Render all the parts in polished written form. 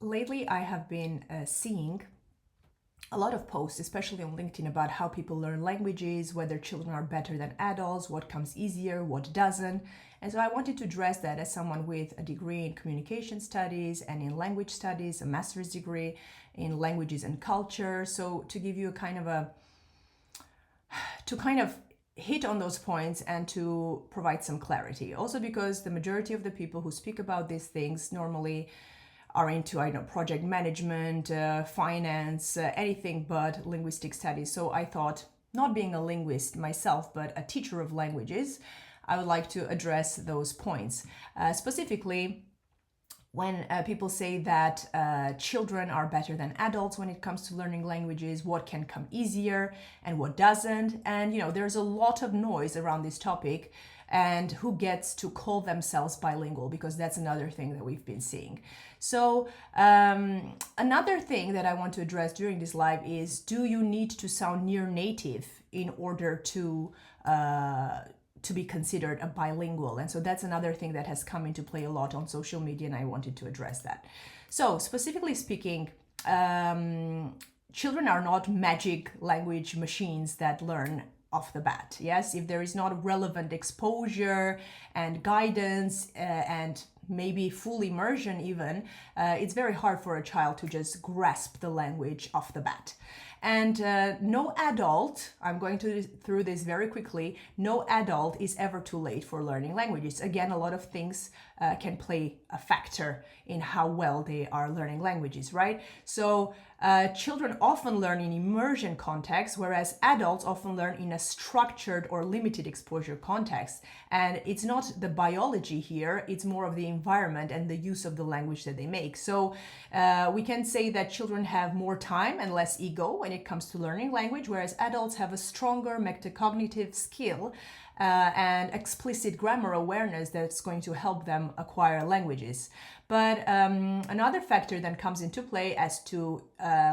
Lately, I have been seeing a lot of posts, especially on LinkedIn, about how people learn languages, whether children are better than adults, what comes easier, what doesn't. And so I wanted to address that as someone with a degree in communication studies and in language studies, a master's degree in languages and culture. So to give you a kind of hit on those points and to provide some clarity. Also because the majority of the people who speak about these things normally are into, I don't know, project management, finance, anything but linguistic studies. So I thought, not being a linguist myself, but a teacher of languages, I would like to address those points. Specifically, when people say that children are better than adults when it comes to learning languages, what can come easier and what doesn't. And, there's a lot of noise around this topic and who gets to call themselves bilingual, because that's another thing that we've been seeing. So another thing that I want to address during this live is, do you need to sound near native in order to be considered a bilingual? And so that's another thing that has come into play a lot on social media, and I wanted to address that. So specifically speaking, children are not magic language machines that learn off the bat. Yes, if there is not relevant exposure and guidance and maybe full immersion even, it's very hard for a child to just grasp the language off the bat. And no adult, I'm going through this very quickly, no adult is ever too late for learning languages. Again, a lot of things can play a factor in how well they are learning languages, right? So children often learn in immersion context, whereas adults often learn in a structured or limited exposure context. And it's not the biology here, it's more of the environment and the use of the language that they make. So we can say that children have more time and less ego when it comes to learning language, whereas adults have a stronger metacognitive skill and explicit grammar awareness that's going to help them acquire languages. But another factor then comes into play as to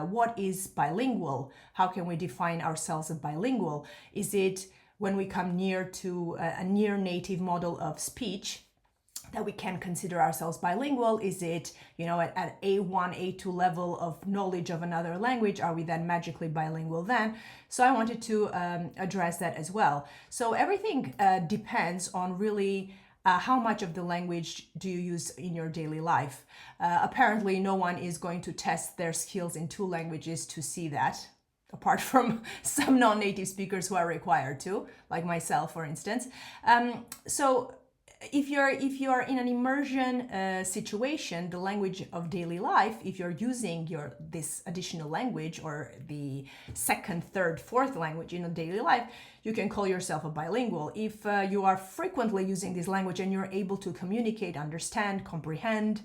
what is bilingual. How can we define ourselves as bilingual? Is it when we come near to a near native model of speech that we can consider ourselves bilingual? Is it, at A1, A2 level of knowledge of another language? Are we then magically bilingual then? So I wanted to address that as well. So everything depends on really how much of the language do you use in your daily life? Apparently, no one is going to test their skills in two languages to see that, apart from some non-native speakers who are required to, like myself, for instance. So if you are in an immersion situation, the language of daily life, if you're using this additional language or the second, third, fourth language in a daily life, you can call yourself a bilingual. If you are frequently using this language and you're able to communicate, understand, comprehend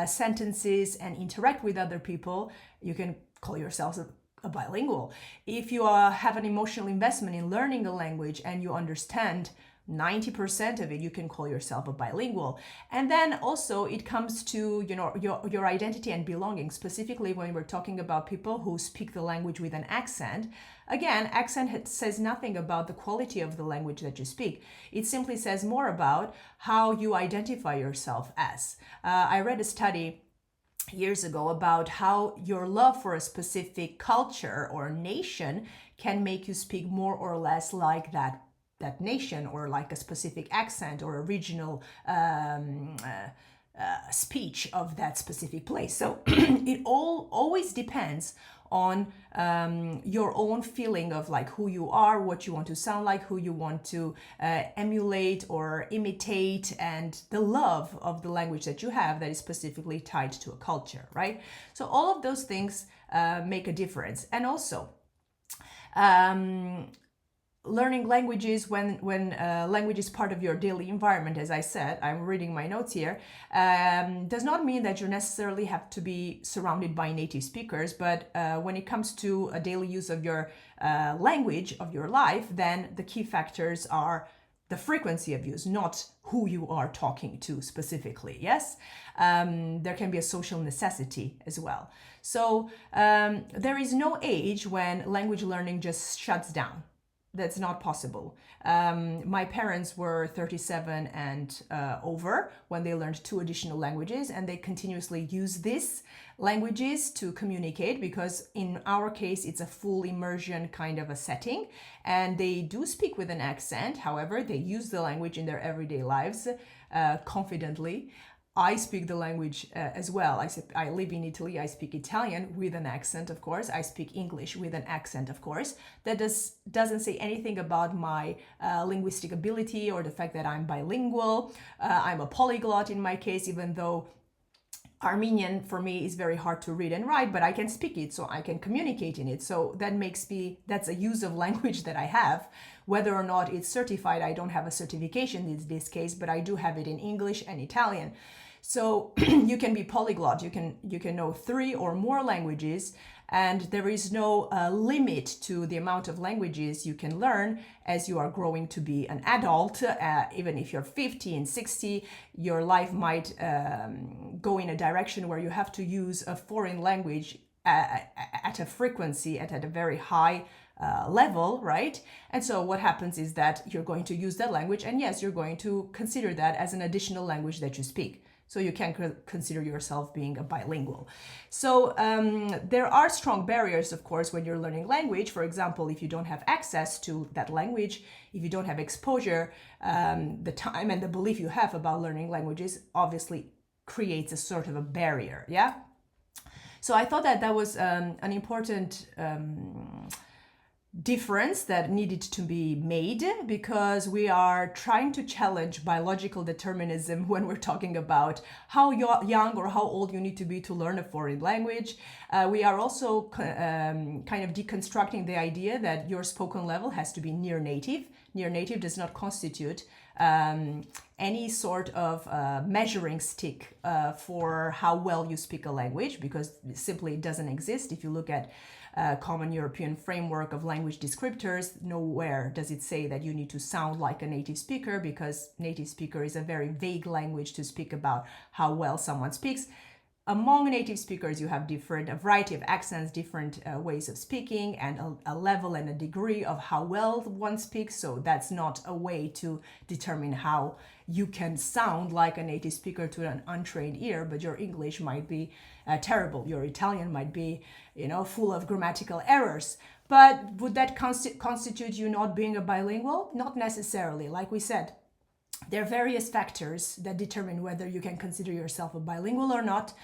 sentences and interact with other people, you can call yourself a bilingual. If you have an emotional investment in learning a language and you understand 90% of it, you can call yourself a bilingual. And then also it comes to your identity and belonging, specifically when we're talking about people who speak the language with an accent. Again, accent says nothing about the quality of the language that you speak. It simply says more about how you identify yourself as. I read a study years ago about how your love for a specific culture or nation can make you speak more or less like that nation, or like a specific accent or a regional speech of that specific place. So it always depends on your own feeling of like who you are, what you want to sound like, who you want to emulate or imitate, and the love of the language that you have that is specifically tied to a culture, right? So all of those things make a difference. And also learning languages when language is part of your daily environment, as I said, I'm reading my notes here, does not mean that you necessarily have to be surrounded by native speakers, but when it comes to a daily use of your language of your life, then the key factors are the frequency of use, not who you are talking to specifically, yes? There can be a social necessity as well. So there is no age when language learning just shuts down. That's not possible. My parents were 37 and over when they learned 2 additional languages, and they continuously use these languages to communicate, because in our case it's a full immersion kind of a setting, and they do speak with an accent. However, they use the language in their everyday lives confidently. I speak the language as well. I live in Italy. I speak Italian with an accent, of course. I speak English with an accent, of course. That doesn't say anything about my linguistic ability or the fact that I'm bilingual. I'm a polyglot in my case, even though Armenian for me is very hard to read and write, but I can speak it, so I can communicate in it. So that's a use of language that I have. Whether or not it's certified, I don't have a certification in this case, but I do have it in English and Italian. So you can be polyglot, you can know 3 or more languages, and there is no limit to the amount of languages you can learn as you are growing to be an adult. Even if you're 50 and 60, your life might go in a direction where you have to use a foreign language at a frequency, at a very high level, right? And so what happens is that you're going to use that language, and yes, you're going to consider that as an additional language that you speak. So you can consider yourself being a bilingual. So there are strong barriers, of course, when you're learning language. For example, if you don't have access to that language, if you don't have exposure, the time and the belief you have about learning languages obviously creates a sort of a barrier, yeah? So I thought that was an important difference that needed to be made, because we are trying to challenge biological determinism when we're talking about how young or how old you need to be to learn a foreign language. We are also kind of deconstructing the idea that your spoken level has to be near native. Near native does not constitute any sort of measuring stick for how well you speak a language, because simply it doesn't exist. If you look at common European framework of language descriptors, nowhere does it say that you need to sound like a native speaker, because native speaker is a very vague language to speak about how well someone speaks. Among native speakers, you have a variety of accents, different ways of speaking, and a level and a degree of how well one speaks. So that's not a way to determine how you can sound like a native speaker to an untrained ear, but your English might be terrible. Your Italian might be, full of grammatical errors. But would that constitute you not being a bilingual? Not necessarily. Like we said, there are various factors that determine whether you can consider yourself a bilingual or not.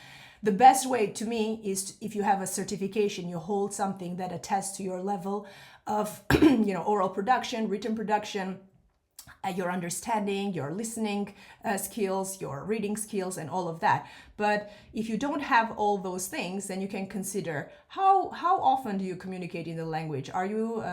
The best way to me is if you have a certification, you hold something that attests to your level of oral production, written production, your understanding, your listening skills, your reading skills, and all of that. But if you don't have all those things, then you can consider how often do you communicate in the language? Are you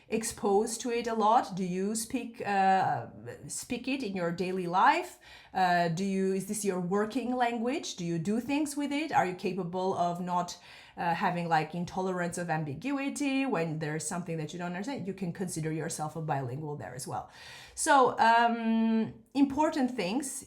exposed to it a lot? Do you speak it in your daily life? Is this your working language? Do you do things with it? Are you capable of not having like intolerance of ambiguity when there's something that you don't understand? You can consider yourself a bilingual there as well. So important things,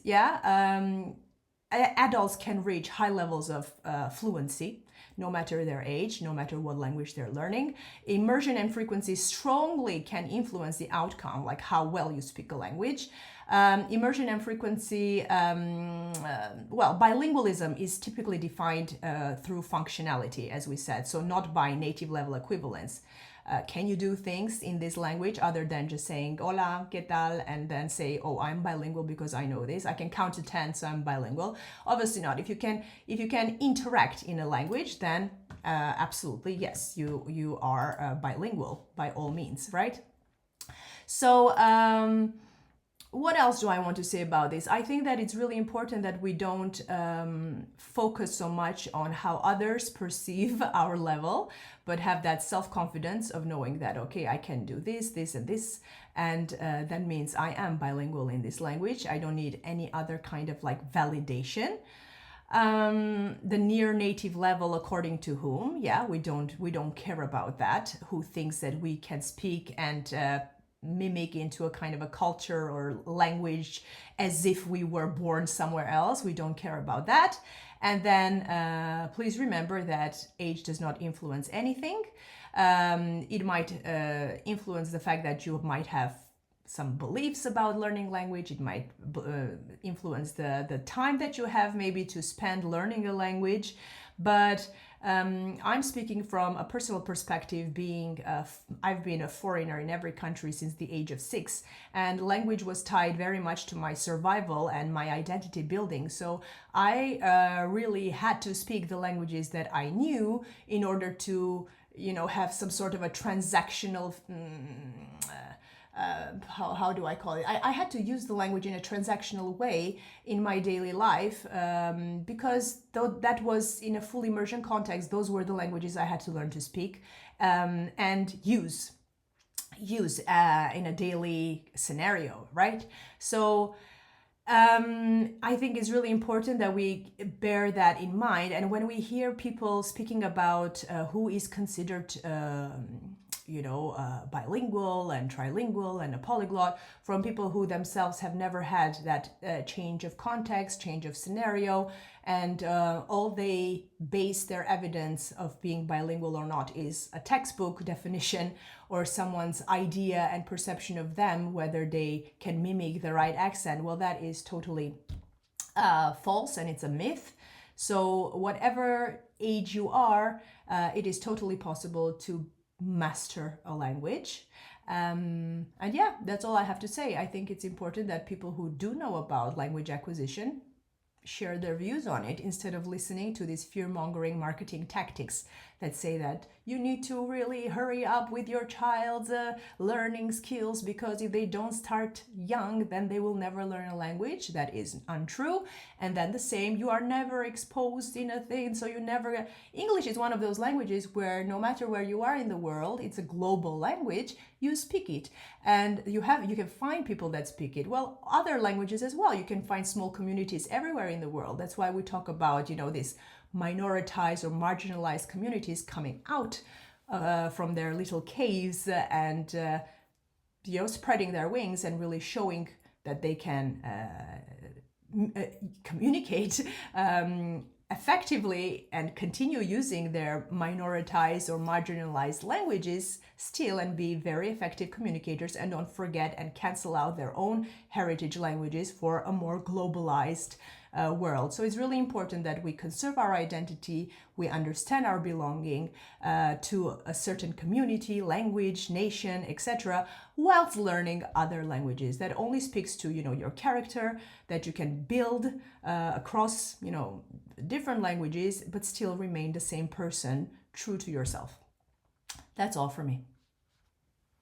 adults can reach high levels of fluency, no matter their age, no matter what language they're learning. Immersion and frequency strongly can influence the outcome, like how well you speak a language. Immersion and frequency, bilingualism is typically defined through functionality, as we said, so not by native level equivalence. Can you do things in this language other than just saying hola, ¿qué tal? And then say, oh, I'm bilingual because I know this. I can count to 10, so I'm bilingual. Obviously not. If you can interact in a language, then absolutely, yes, you are bilingual by all means, right? So what else do I want to say about this? I think that it's really important that we don't focus so much on how others perceive our level, but have that self-confidence of knowing that, okay, I can do this, this, and this, and that means I am bilingual in this language. I don't need any other kind of like validation. The near native level, according to whom? Yeah, we don't care about that. Who thinks that we can speak and mimic into a kind of a culture or language as if we were born somewhere else? We don't care about that. And then please remember that age does not influence anything. It might influence the fact that you might have some beliefs about learning language. It might influence the time that you have maybe to spend learning a language. But I'm speaking from a personal perspective, being I've been a foreigner in every country since the age of 6, and language was tied very much to my survival and my identity building. So I really had to speak the languages that I knew in order to, have some sort of a transactional how do I call it? I had to use the language in a transactional way in my daily life, because though that was in a full immersion context, those were the languages I had to learn to speak and use in a daily scenario, right? So I think it's really important that we bear that in mind. And when we hear people speaking about who is considered bilingual and trilingual and a polyglot, from people who themselves have never had that change of context, change of scenario, and all they base their evidence of being bilingual or not is a textbook definition or someone's idea and perception of them, whether they can mimic the right accent. Well, that is totally false, and it's a myth. So whatever age you are, it is totally possible to master a language. And yeah, that's all I have to say. I think it's important that people who do know about language acquisition share their views on it, instead of listening to these fear-mongering marketing tactics that say that you need to really hurry up with your child's learning skills, because if they don't start young, then they will never learn a language. That is untrue. And then the same, you are never exposed in a thing, so you never... English is one of those languages where no matter where you are in the world, it's a global language, you speak it. And you can find people that speak it. Well, other languages as well. You can find small communities everywhere in the world. That's why we talk about, this minoritized or marginalized communities coming out from their little caves and spreading their wings and really showing that they can communicate effectively and continue using their minoritized or marginalized languages still, and be very effective communicators, and don't forget and cancel out their own heritage languages for a more globalized world. So it's really important that we conserve our identity, we understand our belonging to a certain community, language, nation, etc., whilst learning other languages. That only speaks to your character, that you can build across different languages, but still remain the same person, true to yourself. That's all for me.